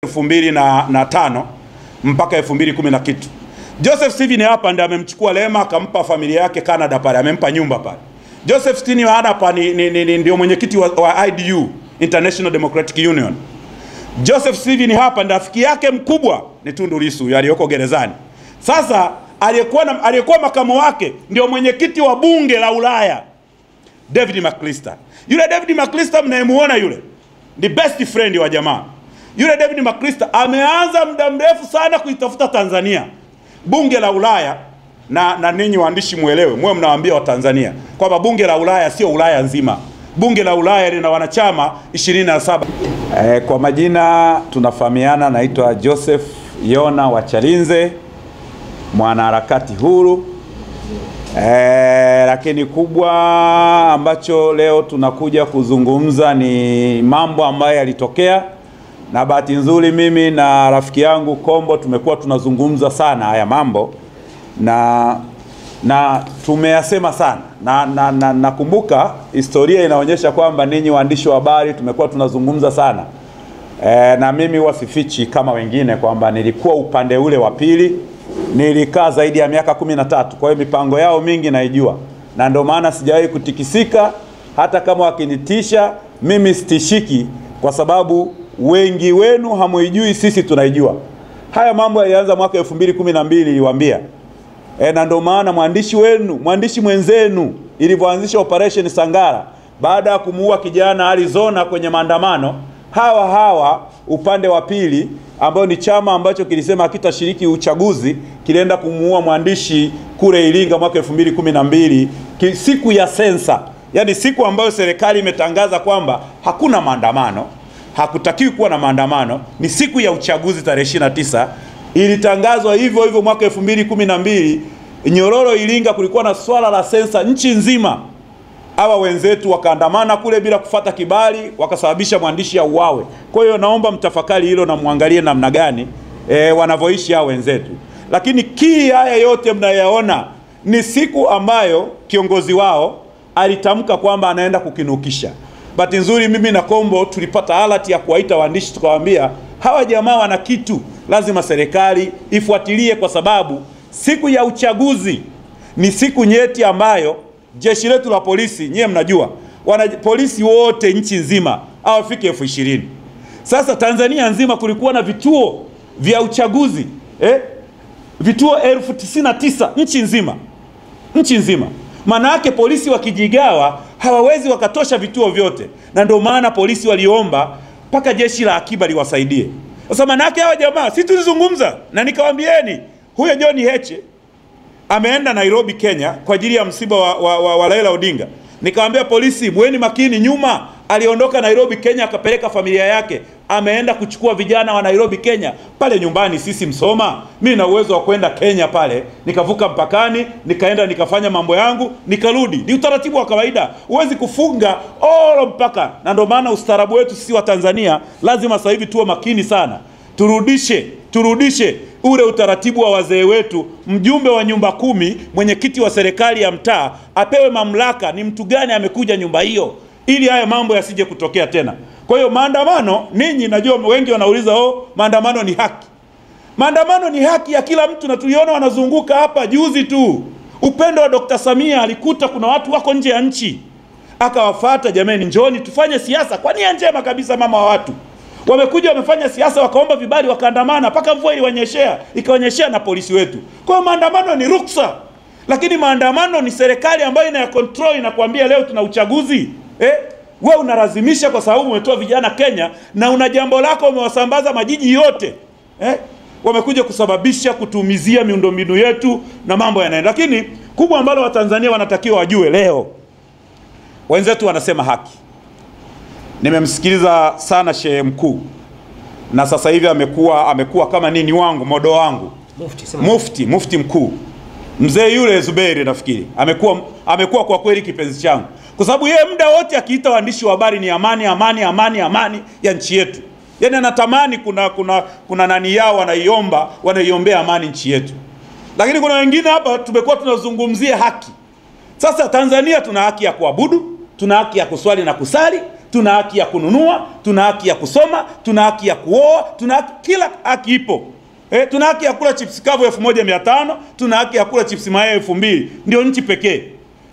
2005 mpaka 2010 na kitu. Joseph Steven hapa ndiye amemchukua Lema akampa familia yake Canada pale, amempa nyumba pale. Joseph Steven hapa ndio mwenyekiti wa IDU, International Democratic Union. Joseph Steven hapa ndiye rafiki yake mkubwa ni Tundu Lissu aliyoko gerezani. Sasa aliyekuwa makamu wake ndio mwenyekiti wa bunge la Ulaya, David McAllister. Yule David McAllister mnayemuona yule ni best friend wa jamaa. Yule David McAllister ameanza muda mrefu sana kuitafuta Tanzania. Bunge la Ulaya, na ninyi waandishi muelewe, mwe mnawaambia wa Tanzania kwamba bunge la Ulaya sio Ulaya nzima. Bunge la Ulaya lina wanachama 27. Kwa majina tunafahamiana, naitwa Joseph Yona wa Chalinze, mwanaharakati huru. Lakini kubwa ambacho leo tunakuja kuzungumza ni mambo ambayo yalitokea, na bahati nzuri mimi na rafiki yangu Kombo tumekuwa tunazungumza sana haya mambo na tumeyasema sana na nakumbuka historia inaonyesha kwamba ninyi waandishi wa habari tumekuwa tunazungumza sana. Na mimi wasifichi kama wengine kwamba nilikuwa upande ule wa pili, nilikaa zaidi ya miaka 13, kwa hiyo mipango yao mingi naijua, na ndio maana sijawahi kutikisika. Hata kama wakinitisha mimi sitishiki, kwa sababu wengi wenu hamuijui, sisi tunaijua. Haya mambo yalianza mwaka 2012 niliwaambia. Na ndio maana mwandishi mwenzenu ilivyoanzisha operation Sangara baada ya kumuua kijana Arizona kwenye maandamano, hawa upande wa pili ambao ni chama ambacho kilisema hakitashiriki uchaguzi kilienda kumuua mwandishi kule Iringa mwaka 2012 siku ya sensa. Yani siku ambayo serikali imetangaza kwamba hakuna maandamano, hakutakiwi kuwa na maandamano, ni siku ya uchaguzi tarehe 29. Ilitangazwa hivyo mwaka 2012 Nyororo Iringa, kulikuwa na swala la sensa nchi nzima. Hawa wenzetu wakaandamana kule bila kufata kibali, wakasababisha mwandishi auawe. Kwa hiyo naomba mtafakari hilo na muangalie namna gani wanavyoishi hao wenzetu. Lakini haya yote mnayaona ni siku ambayo kiongozi wao alitamka kwamba anaenda kukinukisha. Bahati nzuri mimi na Kombo tulipata alert ya kuwaita waandishi, tukawaambia hawa jamaa wana kitu, lazima serikali ifuatilie, kwa sababu siku ya uchaguzi ni siku nyeti ambayo jeshi letu la polisi, nyie mnajua, polisi wote nchi nzima hawafiki 20,000. Sasa Tanzania nzima kulikuwa na vituo vya uchaguzi, vituo 99,000 nchi nzima. Maana yake polisi wakijigawa hawawezi wakatosha vituo vyote, na ndio maana polisi waliomba mpaka jeshi la akiba liwasaidie. Sasa maana yake hawa jamaa, sisi tulizungumza na nikawaambieni, huyo John Heche ameenda Nairobi Kenya kwa ajili ya msiba wa Raila Odinga. Nikamwambia polisi, muweni makini, nyuma aliondoka Nairobi Kenya akapeleka familia yake, ameenda kuchukua vijana wa Nairobi Kenya pale nyumbani. Sisi Msoma, mimi na uwezo wa kwenda Kenya pale, nikavuka mpakani, nikaenda nikafanya mambo yangu, nikarudi. Ni utaratibu wa kawaida, huwezi kufunga mpaka. Na ndio maana ustaarabu wetu sisi wa Tanzania lazima sasa hivi tuwe makini sana, turudishe ule utaratibu wa wazee wetu. Mjumbe wa nyumba 10, mwenyekiti wa serikali ya mtaa apewe mamlaka ni mtu gani amekuja nyumba hiyo, ili haya mambo yasije kutokea tena. Kwa hiyo maandamano, ninyi najua wengi wanauliza maandamano ni haki. Maandamano ni haki ya kila mtu, na tuliona wanazunguka hapa juzi tu. Upendo wa Dr. Samia alikuta kuna watu wako nje ya nchi, akawafuata, jamani njoni tufanye siasa kwa nia njema kabisa. Mama wa watu wamekuja wamefanya siasa, wakaomba vibali, wakaandamana mpaka mvua ikawanyeshea na polisi wetu. Kwa hiyo maandamano ni ruksa, lakini maandamano ni serikali ambayo ina control, inakwambia leo tuna uchaguzi. Wewe unalazimisha kwa sababu umetoa vijana Kenya na una jambo lako umewasambaza majiji yote. Wamekuja kusababisha kutumizia miundombinu yetu na mambo yanaenda. Lakini kubwa ambalo Watanzania wanatakiwa wajue leo, wenzetu wanasema haki. Nimemsikiliza sana Shehe Mkuu, na sasa hivi amekuwa kama nini wangu, modo wangu, mufti mkuu. Mzee yule Zuberi nafikiri amekuwa kwa kweli kipenzi changu, kwa sababu yeye muda wote akiita waandishi wa habari ni amani ya nchi yetu. Yani anatamani kuna nani yao wanaiombea amani nchi yetu. Lakini kuna wengine hapa tumekuwa tunazungumzia haki. Sasa Tanzania tuna haki ya kuabudu, tuna haki ya kuswali na kusali, Tuna haki ya kununua, tuna haki ya kusoma, tuna haki ya kuoa, tuna haki, kila haki ipo. Tuna haki ya kula chips kavu 1500, tuna haki ya kula chips mayai 2000. Ndio nchi pekee.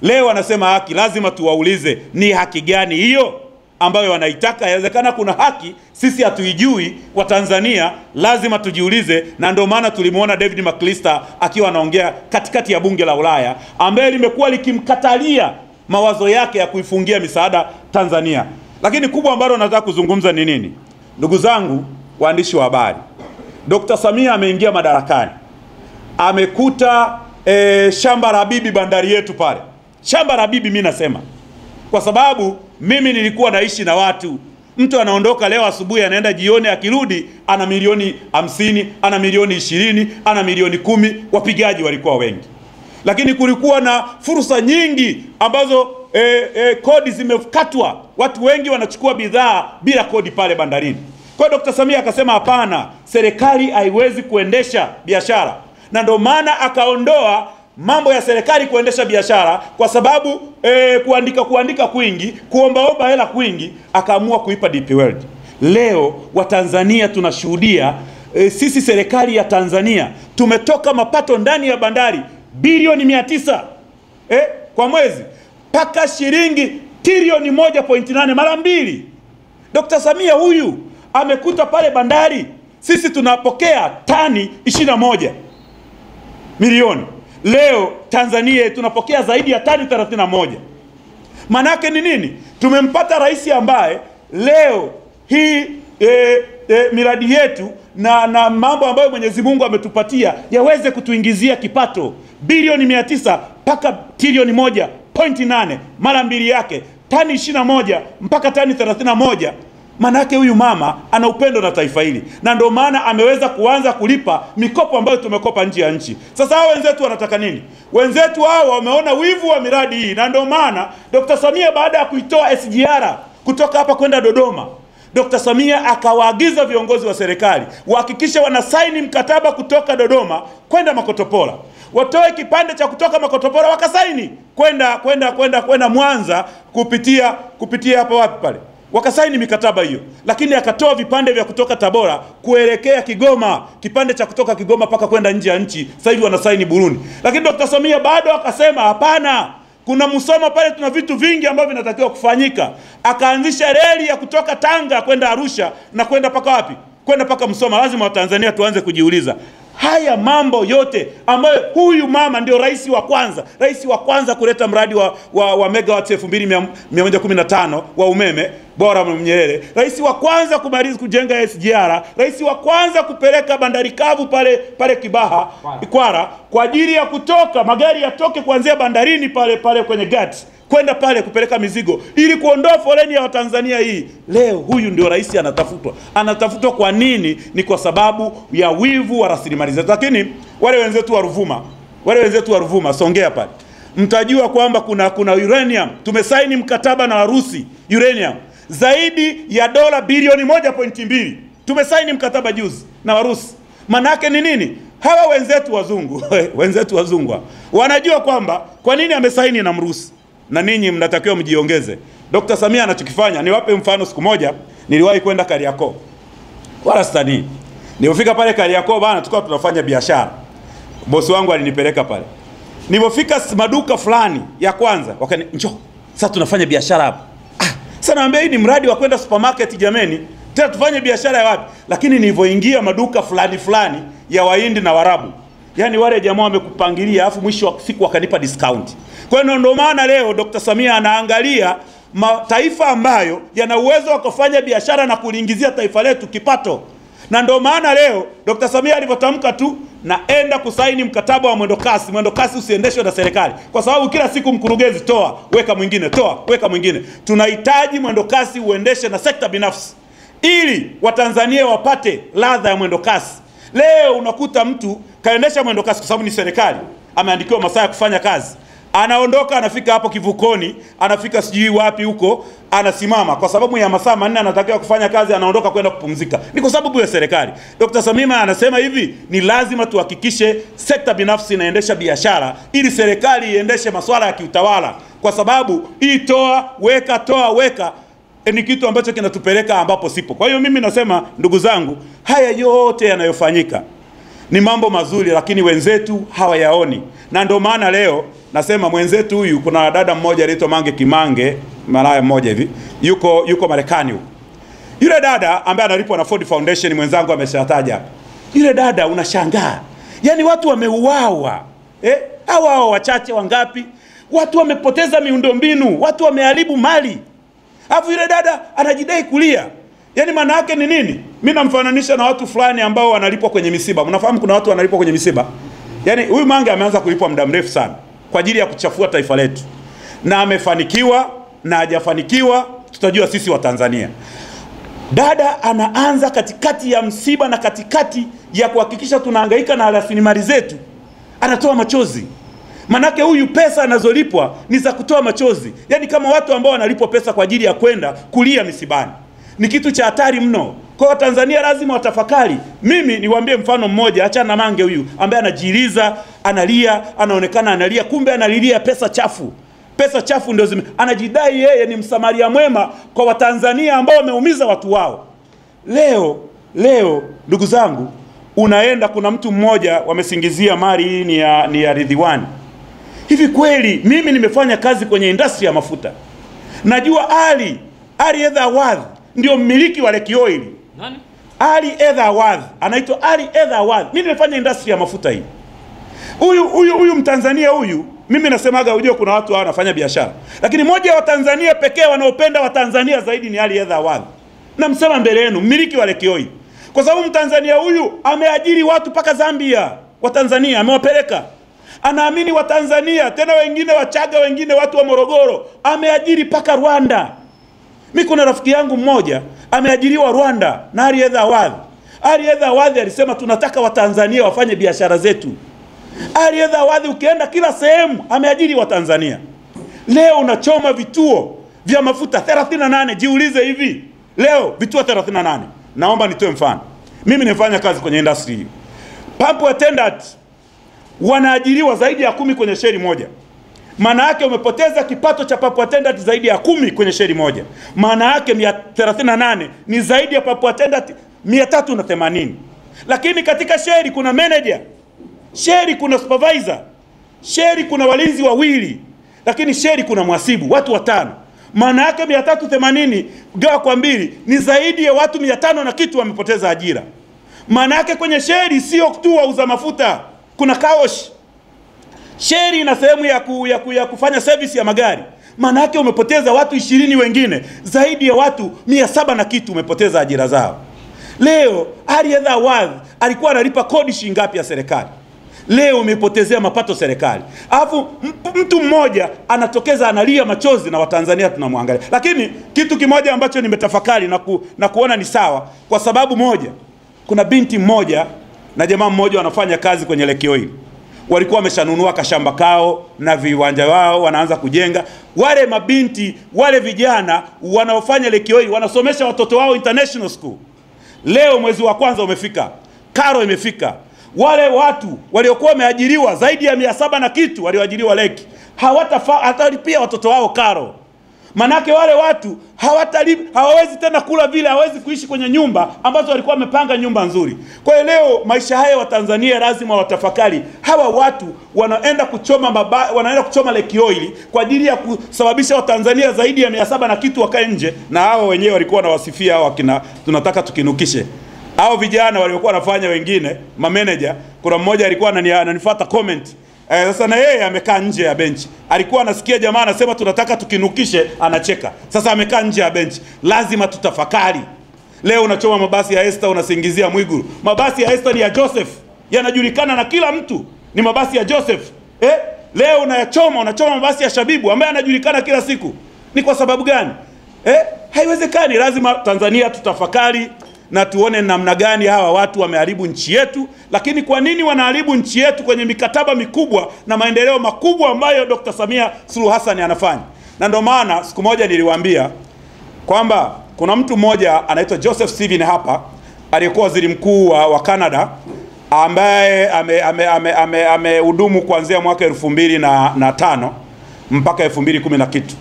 Leo wanasema haki, lazima tuwaulize ni haki gani hiyo ambayo wanaitaka? Inawezekana kuna haki sisi hatuijui wa Tanzania, lazima tujiulize. Na ndio maana tulimuona David McAllister akiwa anaongea katikati ya bunge la Ulaya, ambaye limekuwa likimkatalia mawazo yake ya kuifungia misaada Tanzania. Lakini kubwa ambalo nataka kuzungumza ni nini? Ndugu zangu waandishi wa habari, Dr. Samia ameingia madarakani, amekuta shamba la bibi bandari yetu pale. Shamba la bibi, mimi nasema kwa sababu mimi nilikuwa naishi na watu. Mtu anaondoka leo asubuhi, anaenda jioni, akirudi ana milioni 50, ana milioni 20, ana milioni 10. Wapigaji walikuwa wengi, lakini kulikuwa na fursa nyingi ambazo kodi zimekatwa. Watu wengi wanachukua bidhaa bila kodi pale bandarini. Kwa Dr. Samia akasema hapana, serikali haiwezi kuendesha biashara, na ndio maana akaondoa mambo ya serikali kuendesha biashara, kwa sababu kuandika kwingi, kuombaomba hela kwingi, akaamua kuipa DP World. Leo Watanzania tunashuhudia sisi serikali ya Tanzania tumetoka mapato ndani ya bandari bilioni 900 kwa mwezi mpaka shilingi trilioni 1.8, mara mbili. Dr. Samia huyu amekuta pale bandari sisi tunapokea tani 21 milioni. Leo Tanzania tunapokea zaidi ya tani 31. Manake ni nini? Tumempata rais ambaye leo hii miradi yetu na mambo ambayo Mwenyezi Mungu ametupatia yaweze kutuingizia kipato bilioni 900 mpaka trilioni 1.8, mara mbili yake, tani 21 mpaka tani 31. Manake huyu mama ana upendo na taifa hili, na ndio maana ameweza kuanza kulipa mikopo ambayo tumekopa nje ya nchi. Sasa hao wenzetu wanataka nini? Wenzetu hao wameona wivu wa miradi hii, na ndio maana Dr. Samia baada ya kuitoa SGR kutoka hapa kwenda Dodoma, Dr. Samia akawaagiza viongozi wa serikali wahakikishe wanasaini mkataba kutoka Dodoma kwenda Makotopora. Watoe kipande cha kutoka Makotopora wakasaini kwenda Mwanza kupitia hapa wapi pale. Wakasaini mikataba hiyo, lakini akatoa vipande vya kutoka Tabora kuelekea Kigoma, kipande cha kutoka Kigoma paka kwenda nje ya nchi. Sasa hivi wanasaini Burundi. Lakini Dr. Samia bado akasema hapana, kuna Musoma pale, tuna vitu vingi ambavyo vinatakiwa kufanyika. Akaanzisha reli ya kutoka Tanga kwenda Arusha na kwenda paka wapi? Kwenda paka Musoma. Lazima Watanzania tuanze kujiuliza haya mambo yote ambayo huyu mama ndio rais wa kwanza kuleta mradi wa megawatts 2115 wa umeme bora Nyerere, rais wa kwanza kumaliza kujenga SGR, rais wa kwanza kupeleka bandari kavu pale Kibaha Kwara kwa ajili ya kutoka magari yatoke kuanzia bandarini pale kwenye gati kwenda pale kupeleka mizigo ili kuondoa foleni ya Watanzania hii. Leo huyu ndio rais anatafutwa. Kwa nini? Ni kwa sababu ya wivu wa rasilimali zetu. Lakini wale wenzetu wa Ruvuma, Songea pale, mtajua kwamba kuna uranium. Tumesaini mkataba na Warusi uranium zaidi ya dola bilioni 1.2. Tumesaini mkataba juzi na Warusi. Manake ni nini? Hawa wenzetu wazungu wanajua kwamba kwa nini amesaini na Mrusi, na ninyi mnatakiwa mjiongeze. Dr. Samia anachokifanya, niwape mfano. Siku moja niliwahi kwenda Kariakoo, wala stani. Nilipofika pale Kariakoo bana, tukao tunafanya biashara. Bosi wangu alinipeleka pale. Nilipofika maduka fulani ya kwanza, njoo sasa tunafanya biashara hapa. Sasa naambia hii ni mradi wa kwenda supermarket jameni, tena tufanye biashara ya wapi? Lakini nilivyoingia maduka fulani ya Wahindi na Warabu, yani wale jamaa wamekupangilia alafu mwisho wa siku wakanipa discount. Kwa hiyo ndio maana leo Dr. Samia anaangalia mataifa ambayo yana uwezo wa kufanya biashara na kuliingizia taifa letu kipato. Na ndio maana leo Dr. Samia alivyotamka tu naenda kusaini mkataba wa mwendokasi. Mwendokasi usiendeshwe na serikali, kwa sababu kila siku mkurugenzi toa weka mwingine, toa weka mwingine. Tunahitaji mwendokasi uendeshe na sekta binafsi ili Watanzania wapate ladha ya mwendokasi. Leo unakuta mtu kaendesha mwendokasi kwa sababu ni serikali, ameandikiwa masaa ya kufanya kazi, anaondoka anafika hapo kivukoni, anafika sijui wapi huko, anasimama kwa sababu ya masaa 4 anatakiwa kufanya kazi, anaondoka kwenda kupumzika. Ni kwa sababu ya serikali. Dr. Samia anasema hivi, ni lazima tuhakikishe sekta binafsi inaendesha biashara ili serikali iendeshe masuala ya kiutawala, kwa sababu hii toa weka ni kitu ambacho kinatupeleka ambapo sipo. Kwa hiyo mimi nasema ndugu zangu, haya yote yanayofanyika ni mambo mazuri, lakini wenzetu hawayaoni. Na ndio maana leo nasema mwenzetu huyu, kuna dada mmoja anaitwa Mange Kimange, malaya mmoja hivi, yuko Marekani huko. Yule dada ambaye analipwa na Ford Foundation, mwenzangu ameshataja. Yule dada unashangaa. Yaani watu wameuawa. Hao wachache wangapi? Watu wamepoteza miundombinu, watu wameharibu mali. Alafu yule dada anajidai kulia. Yaani maana yake ni nini? Mimi namfananisha na watu fulani ambao wanalipwa kwenye misiba. Mnafahamu kuna watu wanalipwa kwenye misiba? Yaani huyu Mange ameanza kulipwa muda mrefu sana kwa ajili ya kuchafua taifa letu. Na amefanikiwa na hajafanikiwa, tutajua sisi wa Tanzania. Dada anaanza katikati ya msiba na katikati ya kuhakikisha tunahangaika na rasilimali zetu, anatoa machozi. Manake huyu pesa anazolipwa ni za kutoa machozi. Yaani kama watu ambao wanalipwa pesa kwa ajili ya kwenda kulia misibani. Ni kitu cha hatari mno. Kwa Tanzania lazima watafakari. Mimi niwaambie mfano mmoja, acha na Mange huyu ambaye anajiiliza, analia, anaonekana analia, kumbe analilia pesa chafu. Pesa chafu ndio anajidai yeye ni msamaria mwema kwa Watanzania ambao wameumiza watu wao. Leo ndugu zangu, unaenda kuna mtu mmoja wamesingizia mali hii ni ya Ridhiwani. Hivi kweli mimi nimefanya kazi kwenye industry ya mafuta. Najua Ali Edha Awadh ndio mmiliki wa Lake Oil. Nani? Ali Edha Awadh, anaitwa Ali Edha Awadh. Mimi nimefanya industry ya mafuta hii. Huyu Mtanzania huyu, mimi nasemaga unajua kuna watu wanafanya biashara. Lakini moja wa Tanzania pekee wanaopenda wa Tanzania zaidi ni Ali Edha Awadh. Namsema mbele yenu, mmiliki wa Lake Oil. Kwa sababu Mtanzania huyu ameajiri watu paka Zambia, wa Tanzania amewapeleka. Anaamini wa Tanzania, tena wengine Wachaga, wengine watu wa Morogoro, ameajiri paka Rwanda. Mimi kuna rafiki yangu mmoja ameajiriwa Rwanda na Ali Edha Awadh. Ali Edha Awadh alisema tunataka wa Tanzania wafanye biashara zetu. Ali Edha Awadh ukienda kila sehemu ameajiri wa Tanzania. Leo unachoma vituo vya mafuta 38, jiulize hivi. Leo vituo 38. Naomba nitoe mfano. Mimi nifanya kazi kwenye industry hii. Pump attendant wanaajiriwa zaidi ya 10 kwenye sheri moja. Maana yake umepoteza kipato cha pump attendant zaidi ya 10 kwenye sheri moja. Maana yake 38 ni zaidi ya pump attendant 380. Lakini katika sheri kuna manager, sheri kuna supervisor, sheri kuna walinzi wawili, lakini sheri kuna mhasibu, watu 5. Maana yake 380 gawa kwa 2 ni zaidi ya watu 500 na kitu wamepoteza ajira. Maana yake kwenye sheri sio tu wauza mafuta, kuna kaosh. Sheri ina sehemu ya kufanya service ya magari. Maana yake umepoteza watu 20 wengine, zaidi ya watu 700 na kitu umepoteza ajira zao. Leo Ali Edha Awadh alikuwa analipa kodi shilingi ngapi ya serikali? Leo umepotezea mapato serikali. Alafu mtu mmoja anatokeza analia machozi na Watanzania tunamwangalia. Lakini kitu kimoja ambacho nimetafakari na kuona ni sawa, kwa sababu moja, kuna binti mmoja na jamaa mmoja wanafanya kazi kwenye Lake Oil. Walikuwa wameshanunua kashamba kao na viwanja wao, wanaanza kujenga. Wale mabinti, wale vijana wanaofanya Lake Oil wanasomesha watoto wao international school. Leo mwezi wa kwanza umefika, karo imefika. Wale watu waliokuwa wameajiriwa zaidi ya 700 na kitu walioajiriwa Lake hawatalipia watoto wao karo. Manake wale watu hawawezi tena kula vile, hawawezi kuishi kwenye nyumba ambazo walikuwa wamepanga nyumba nzuri. Kwa hiyo leo maisha haya wa Tanzania lazima watafakari. Hawa watu wanaenda kuchoma Lake Oil kwa ajili ya kusababisha Watanzania zaidi ya 700 na kitu wakae nje, na hao wenyewe walikuwa wanawasifia hao tunataka tukinukishe. Hao vijana waliokuwa wanafanya wengine, mameneja, kuna mmoja alikuwa ananifuata comment. Sasa na yeye amekaa nje ya benchi. Alikuwa anasikia jamaa anasema tunataka tukinukishe, anacheka. Sasa amekaa nje ya benchi. Lazima tutafakari. Leo unachoma mabasi ya Esther, unasingizia Mwigulu. Mabasi ya Esther ni ya Joseph. Yanajulikana na kila mtu. Ni mabasi ya Joseph. Leo unachoma mabasi ya Shabibu ambaye anajulikana kila siku. Ni kwa sababu gani? Haiwezekani. Lazima Tanzania tutafakari na tuone namna gani hawa watu wameharibu nchi yetu. Lakini kwa nini wanaharibu nchi yetu kwenye mikataba mikubwa na maendeleo makubwa ambayo Dr. Samia Suluhu Hassan anafanya? Na ndio maana siku moja niliwaambia kwamba kuna mtu mmoja anaitwa Joseph Steven hapa, aliyekuwa waziri mkuu wa Canada, ambaye amehudumu kuanzia mwaka 2005 mpaka 2010 na kitu.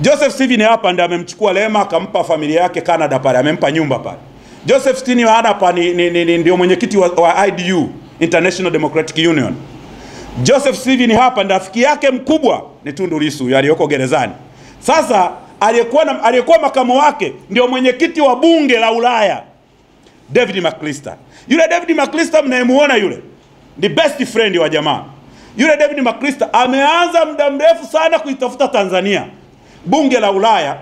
Joseph Steven hapa ndiye amemchukua Lema akampa familia yake Canada pale, amempa nyumba pale. Joseph Steven hapa ndio mwenyekiti wa IDU, International Democratic Union. Joseph Steven hapa ndiye rafiki yake mkubwa ni Tundu Lissu aliyoko gerezani. Sasa aliyekuwa makamu wake ndio mwenyekiti wa bunge la Ulaya, David McAllister. Yule David McAllister mnayemuona yule ni best friend wa jamaa. Yule David McAllister ameanza muda mrefu sana kuitafuta Tanzania. Bunge la Ulaya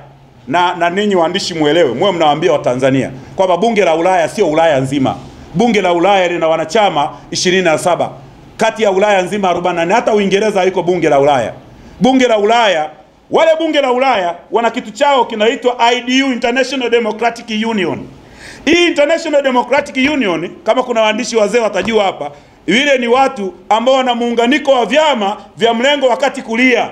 na ninyi waandishi muelewe, mwe mnawaambia wa Tanzania kwamba bunge la Ulaya sio Ulaya nzima. Bunge la Ulaya lina wanachama 27 kati ya Ulaya nzima 40. Hata Uingereza haiko bunge la Ulaya. Bunge la Ulaya, wale bunge la Ulaya wana kitu chao kinaitwa IDU, International Democratic Union. Hii International Democratic Union, kama kuna waandishi wazee watajua hapa, wile ni watu ambao wana muunganiko wa vyama vya mlengo wakati kulia,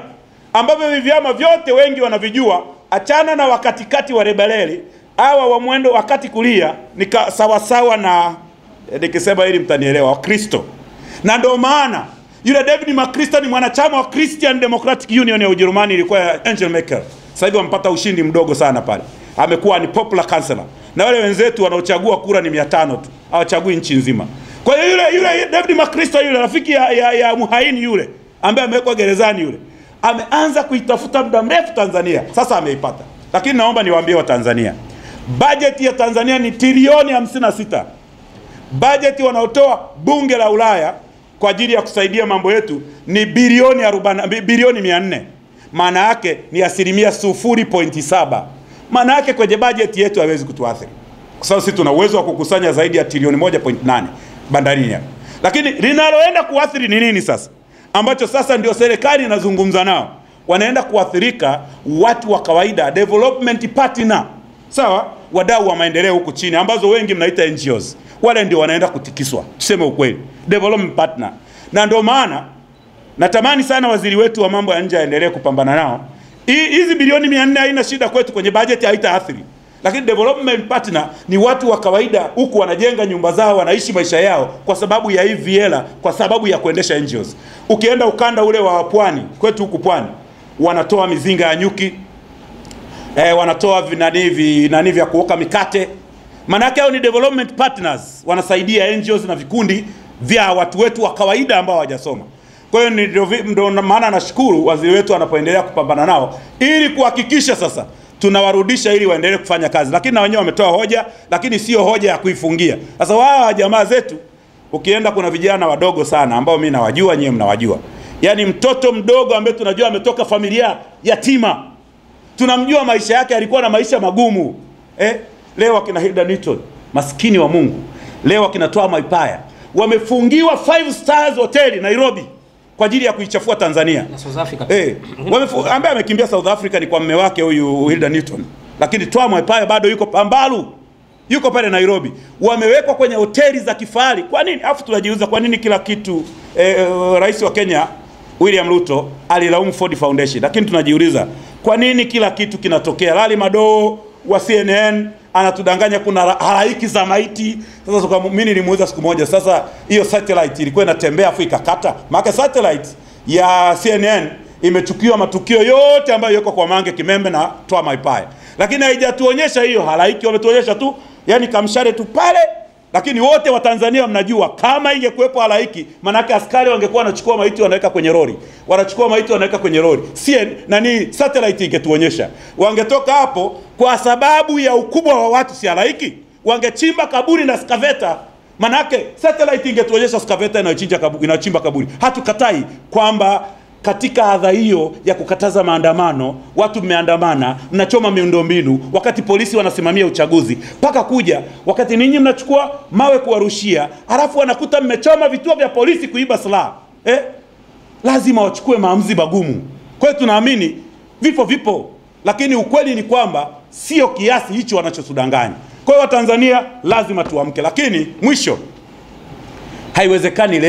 ambavyo vyama vyote wengi wanavijua. Achana na wakatikati wa rebeleli, hawa wa mwendo wakati kulia ni sawasawa na, nikisema hili mtanielewa, wa Kristo. Na ndio maana yule David McAllister ni mwanachama wa Christian Democratic Union ya Ujerumani, ilikuwa ya Angela Merkel. Sasa hivi wampata ushindi mdogo sana pale. Amekuwa ni popular chancellor. Na wale wenzetu wanaochagua kura ni 500 tu. Hawachagui nchi nzima. Kwa hiyo yule David McAllister yule rafiki ya muhaini yule ambaye amewekwa gerezani yule, ameanza kuitafuta muda mrefu Tanzania. Sasa ameipata. Lakini naomba niwaambie wa Tanzania, bajeti ya Tanzania ni trilioni 56. Bajeti wanaotoa bunge la Ulaya kwa ajili ya kusaidia mambo yetu ni bilioni 400. Maana yake ni 0.7%. Maana yake kwenye bajeti yetu haiwezi kutuathiri. Kwa sababu sisi tuna uwezo wa kukusanya zaidi ya trilioni 1.8 bandarini. Lakini linaloenda kuathiri ni nini sasa? Ambacho sasa ndio serikali inazungumza nao. Wanaenda kuathirika watu wa kawaida, development partner. Sawa? Wadau wa maendeleo huku chini ambazo wengi mnaita NGOs. Wale ndio wanaenda kutikiswa. Tuseme ukweli. Development partner. Na ndio maana natamani sana waziri wetu wa mambo ya nje aendelee kupambana nao. Hizi bilioni 400 haina shida kwetu, kwenye bajeti haitaathiri. Lakini development partner ni watu wa kawaida huku wanajenga nyumba zao, wanaishi maisha yao kwa sababu ya hivi hela, kwa sababu ya kuendesha NGOs. Ukienda ukanda ule wa pwani, kwetu huku pwani, wanatoa mizinga ya nyuki, wanatoa vinani vya kuoka mikate. Maana yake hao ni development partners, wanasaidia NGOs na vikundi vya watu wetu wa kawaida ambao hawajasoma. Kwa hiyo ndio maana nashukuru waziri wetu anapoendelea kupambana nao ili kuhakikisha sasa tunawarudisha ili waendelee kufanya kazi. Lakini na wenyewe wametoa hoja, lakini sio hoja ya kuifungia. Sasa wao jamaa zetu, ukienda kuna vijana wadogo sana ambao mimi nawajua, nyewe mnawajua. Yaani mtoto mdogo ambaye tunajua ametoka familia yatima. Tunamjua maisha yake alikuwa na maisha magumu. Leo akina Hilda Newton, maskini wa Mungu. Leo akina Toa Maipaya wamefungiwa 5 stars hoteli Nairobi kwa ajili ya kuichafua Tanzania. Na South Africa. Ambaye amekimbia South Africa ni kwa mume wake huyu Hilda Newton. Lakini Toa Maipaya bado yuko Pambalu. Yuko pale Nairobi. Wamewekwa kwenye hoteli za kifahari. Kwa nini? Afu tunajiuliza kwa nini kila kitu Rais wa Kenya William Ruto alilaumu Ford Foundation. Lakini tunajiuliza kwa nini kila kitu kinatokea? Lali Madoo wa CNN anatudanganya kuna halaiki za maiti. Sasa kwa mimi nilimuuliza siku moja, sasa hiyo satellite ilikuwa inatembea afu ikakata. Maana satellite ya CNN imechukiwa matukio yote ambayo yako kwa Mange Kimembe na Toa Maipaya. Lakini haijatuonyesha hiyo halaiki, wametuonyesha tu yani kamshare tu pale. Lakini wote wa Tanzania mnajua kama ingekuwepo halaiki, manake askari wangekuwa wanachukua maiti wanaweka kwenye lori. Wanachukua maiti wanaweka kwenye lori. Satellite ingetuonyesha. Wangetoka hapo kwa sababu ya ukubwa wa watu si halaiki. Wangechimba kaburi na skaveta. Manake satellite ingetuonyesha skaveta inachimba kaburi. Hatukatai kwamba katika adha hiyo ya kukataza maandamano, watu mmeandamana, mnachoma miundombinu, wakati polisi wanasimamia uchaguzi, paka kuja wakati ninyi mnachukua mawe kuwarushia, halafu wanakuta mmechoma vituo vya polisi kuiba silaha. Lazima wachukue maamuzi magumu. Kwa hiyo tunaamini vifo vipo, lakini ukweli ni kwamba sio kiasi hicho wanachotudanganya. Kwa hiyo Tanzania lazima tuamke. Lakini mwisho, haiwezekani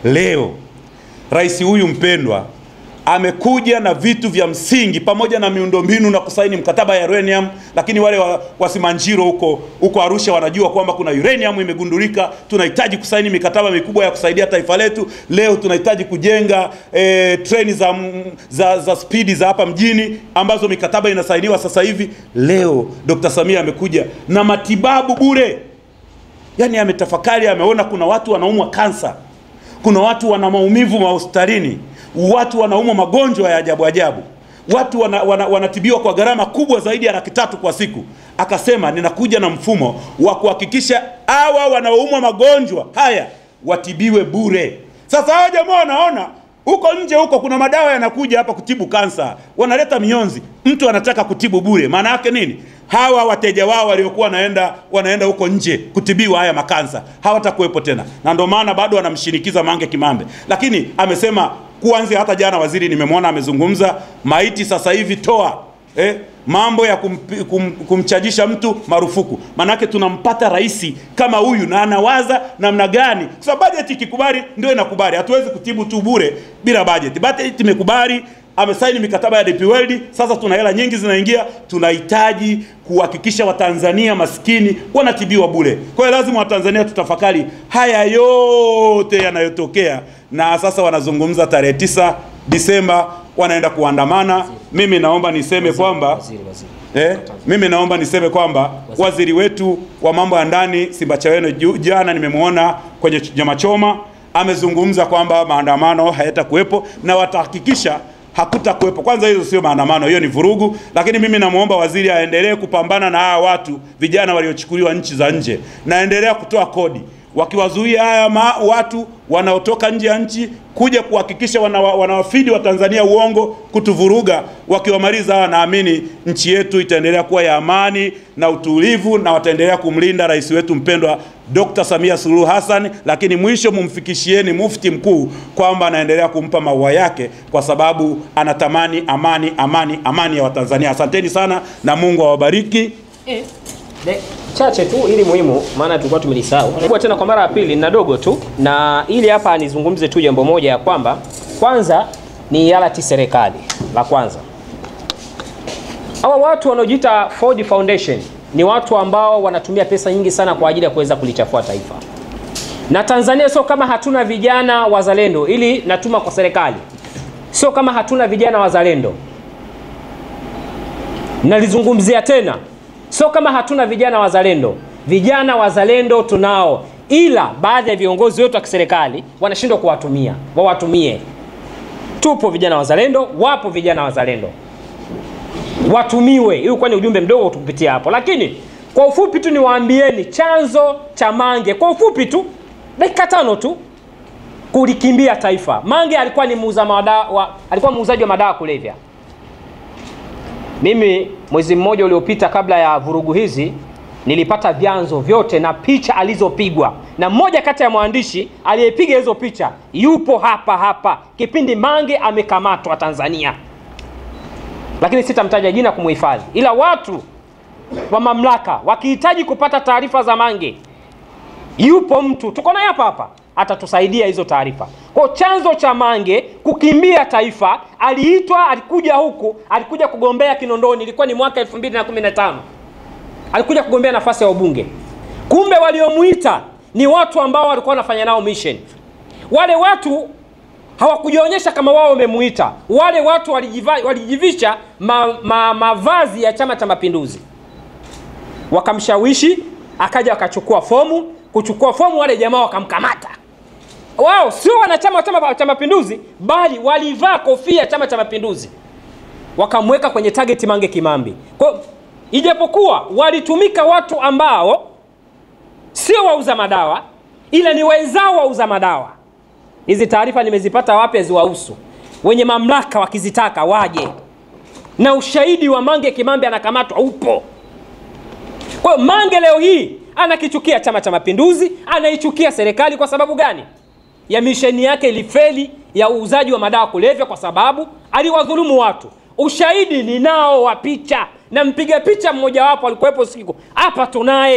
leo rais huyu mpendwa amekuja na vitu vya msingi pamoja na miundombinu na kusaini mkataba ya uranium, lakini wale wa Simanjiro huko Arusha wanajua kwamba kuna uranium imegundulika, tunahitaji kusaini mikataba mikubwa ya kusaidia taifa letu. Leo tunahitaji kujenga treni za speedi za hapa mjini ambazo mikataba inasainiwa sasa hivi. Leo Dr. Samia amekuja na matibabu bure. Yani ametafakari, ameona kuna watu wanaumwa kansa, kuna watu wana maumivu mahospitalini, watu wanaumwa magonjwa ya ajabu ajabu, watu wanatibiwa kwa gharama kubwa zaidi ya Laki3 kwa siku. Akasema ninakuja na mfumo wa kuhakikisha hawa wanaoumwa magonjwa haya watibiwe bure. Sasa hawa jamaa wanaona huko nje huko kuna madawa yanakuja hapa kutibu kansa, wanaleta mionzi, mtu anataka kutibu bure. Maana yake nini? Hawa wateja wao waliokuwa wanaenda huko nje kutibiwa haya makansa hawatakuwepo tena, na ndio maana bado wanamshinikiza Mange Kimambe. Lakini amesema kuanzia, hata jana waziri nimemwona amezungumza, maiti sasa hivi toa, mambo ya kumchajisha mtu marufuku. Manake tunampata rais kama huyu na anawaza namna gani, kwa sababu budget ikikubali ndio inakubali. Hatuwezi kutibu tu bure bila budget. Budget imekubali, amesaini mikataba ya DP World, sasa tuna hela nyingi zinaingia, tunahitaji kuhakikisha Watanzania maskini wanatibiwa bure. Kwa hiyo lazima Watanzania tutafakari haya yote yanayotokea, na sasa wanazungumza tarehe 9 Disemba wanaenda kuandamana. Mimi naomba niseme kwamba mimi naomba niseme kwamba waziri wetu wa mambo ya ndani Simbachawene jana nimemwona kwenye Nyama Choma amezungumza kwamba maandamano hayatakuwepo na watahakikisha hakutakuwepo. Kwanza hizo sio maandamano, hiyo ni vurugu. Lakini mimi namuomba waziri aendelee kupambana na hawa watu vijana waliochukuliwa nchi za nje, na endelea kutoa kodi wakiwazuia haya watu wanaotoka nje ya nchi kuja kuhakikisha wanawafidi wa Tanzania uongo, kutuvuruga. Wakiwamaliza hawa, naamini nchi yetu itaendelea kuwa ya amani na utulivu, na wataendelea kumlinda rais wetu mpendwa Dr. Samia Suluhu Hassan. Lakini mwisho mumfikishieni Mufti mkuu kwamba anaendelea kumpa maua yake, kwa sababu anatamani amani ya Watanzania. Asanteni sana na Mungu awabariki. Chache tu ili muhimu, maana tulikuwa tumelisahau. Kwa tena kwa mara ya pili na dogo tu, na ili hapa nizungumze tu jambo moja ya kwamba kwanza ni yalati serikali. La kwanza, hawa watu wanaojiita Ford Foundation ni watu ambao wanatumia pesa nyingi sana kwa ajili ya kuweza kulichafua taifa. Na Tanzania sio kama hatuna vijana wazalendo, ili natuma kwa serikali. Sio kama hatuna vijana wazalendo. Nalizungumzia tena, sio kama hatuna vijana wazalendo. Vijana wazalendo tunao, ila baadhi ya viongozi wetu wa kiserikali wanashindwa kuwatumia. Wawatumie. Tupo vijana wazalendo, wapo vijana wazalendo, watumiwe. Hiyo kwani ujumbe mdogo tukupitia hapo. Lakini kwa ufupi tu niwaambieni chanzo cha Mange, kwa ufupi tu dakika 5 tu, kulikimbia taifa. Mange alikuwa ni alikuwa muuzaji wa madawa kulevya. Mimi mwezi mmoja uliopita kabla ya vurugu hizi nilipata vyanzo vyote na picha alizopigwa, na mmoja kati ya mwandishi aliyepiga hizo picha yupo hapa kipindi Mange amekamatwa Tanzania. Lakini sitamtaja jina kumuhifadhi, ila watu wa mamlaka wakihitaji kupata taarifa za Mange, yupo mtu tuko naye hapa atatusaidia hizo taarifa. Kwa chanzo cha Mange kukimbia taifa, alikuja huku, alikuja kugombea Kinondoni, ilikuwa ni mwaka 2015. Alikuja kugombea nafasi ya ubunge. Kumbe waliomuita ni watu ambao walikuwa wanafanya nao mission. Wale watu hawakujionyesha kama wao wamemuita. Wale watu walijivisha mavazi ya Chama cha Mapinduzi. Wakamshawishi, akaja akachukua fomu. Kuchukua fomu, wale jamaa wakamkamata. Wao sio wanachama wa Chama cha Mapinduzi, bali walivaa kofia Chama cha Mapinduzi. Wakamweka kwenye target Mange Kimambi. Kwa ijapokuwa walitumika watu ambao sio wauza madawa, ila ni wenzao wauza madawa. Hizi taarifa nimezipata wapi ziwahusu. Wenye mamlaka wakizitaka waje. Na ushahidi wa Mange Kimambi anakamatwa upo. Kwa Mange leo hii anakichukia Chama cha Mapinduzi, anaichukia serikali kwa sababu gani? Ya misheni yake ilifeli ya uuzaji wa madawa kulevya, kwa sababu aliwadhulumu watu. Ushahidi ninao wa picha, na mpiga picha mmoja wapo alikuwepo siku hapa tunaye.